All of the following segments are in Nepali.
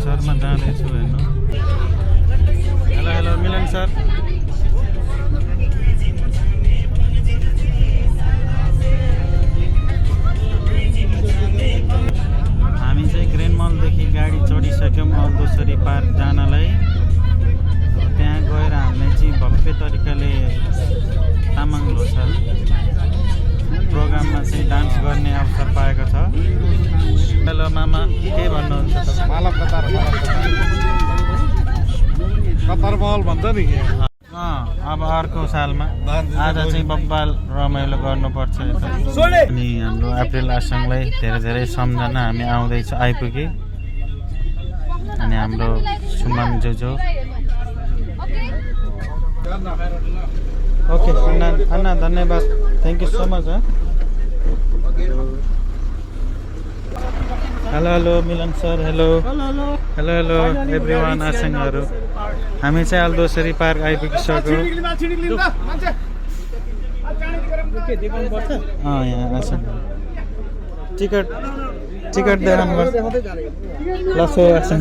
सरमा जाँदैछु हेर्नु। Hello hello Milan sir. हामी चाहिँ ग्रेन मलदेखि गाडी चढिसक्यौँ अल्दोसरी पार्क जानलाई। त्यहाँ गएर हामीले चाहिँ भव्य तरिकाले तामाङ लोसार प्रोग्राममा चाहिँ डान्स गर्ने अवसर पाएको छ। हेलो मामा, के भन्नुहुन्छ तपाईँ? मालक कतार महल भन्छ नि। अब अर्को सालमा आज चाहिँ बब्बाल रमाइलो गर्नुपर्छ। अनि हाम्रो अप्रिल आसङलाई धेरै धेरै सम्झना हामी आउँदैछ आइपुगे। अनि हाम्रो सुमन जोजो। ओके अन्ना अन्ना धन्यवाद, thank you so much. Hello hello Milan sir. Hello hello hello everyone आसङहरू। हामी चाहिँ अल्दोसरी पार्क आइपुगिसक्यौँ। यहाँ आसङ टिकट देखाउनुपर्छ। लसो आसङ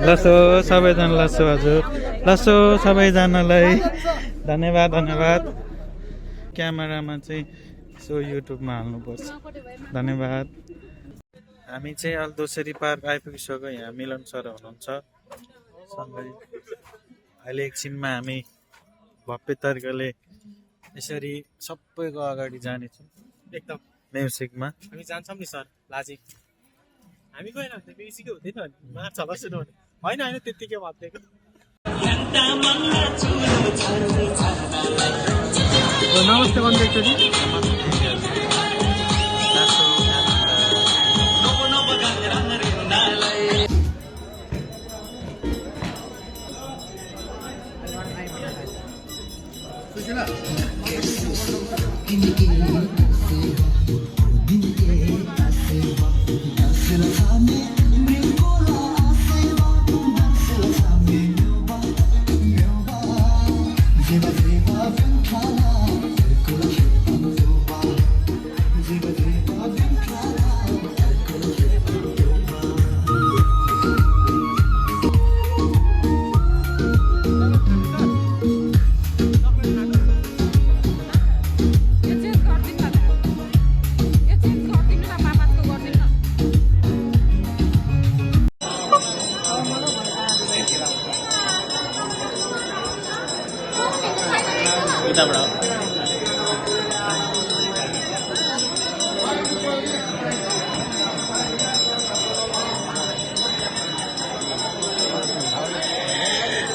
लसो सबैजना लसो हजुर लसो सबैजनालाई धन्यवाद धन्यवाद। क्यामेरामा चाहिँ सो युट्युबमा हाल्नुपर्छ। धन्यवाद। हामी चाहिँ अल्दोसरी पार्क आइपुगिसक्यौँ। यहाँ मिलन सर हुनुहुन्छ सँगै। अहिले एकछिनमा हामी भव्य तरिकाले यसरी सबैको अगाडि जानेछौँ एकदम म्युजिकमा। हामी जान्छौँ नि सर लाजी। हामी गएन भने म्युजिकै हुँदैन नि, मार्छ होला सुन्नु भने। होइन होइन त्यत्तिकै भनिदिएको। नमस्ते भन्दै एकचोटि।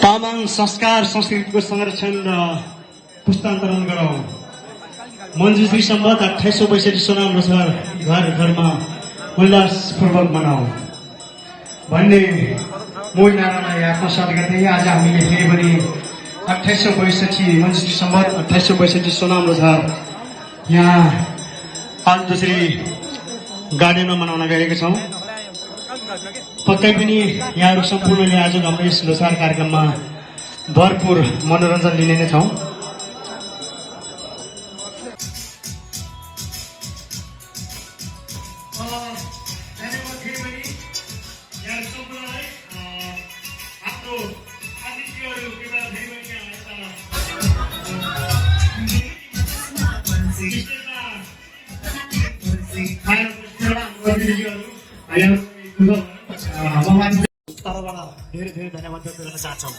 तामाङ संस्कार संस्कृतिको संरक्षण र पुस्तान्तरण गरौँ। मञ्जुश्री सम्बत 2862 सोनाम लोसार घर घरमा उल्लासपूर्वक मनाऊ भन्ने मूल नारालाई आत्मसात गर्दै आज हामीले फेरि पनि 2862 मञ्जुश्री सम्बत 2862 सोनाम लोसार यहाँ अल्दोसरी गार्डनमा मनाउन गएका छौँ। पक्कै पनि यहाँहरू सम्पूर्णले आज हाम्रो यस लोसार कार्यक्रममा भरपूर मनोरञ्जन लिने नै छौँ। तर्फबाट धेरै धेरै धन्यवाद व्यक्त गर्न चाहन्छौँ।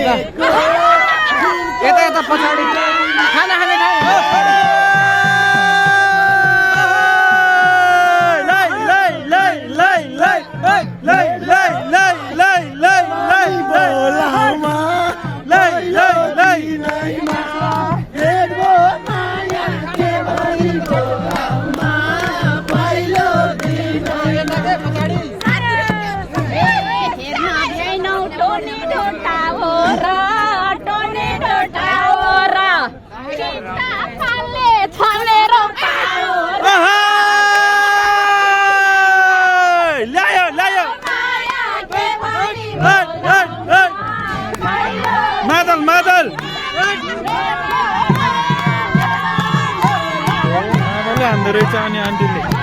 यता यता यता पछाडि खाना खाने मादल हान्दो रहेछ अनि आन्टीले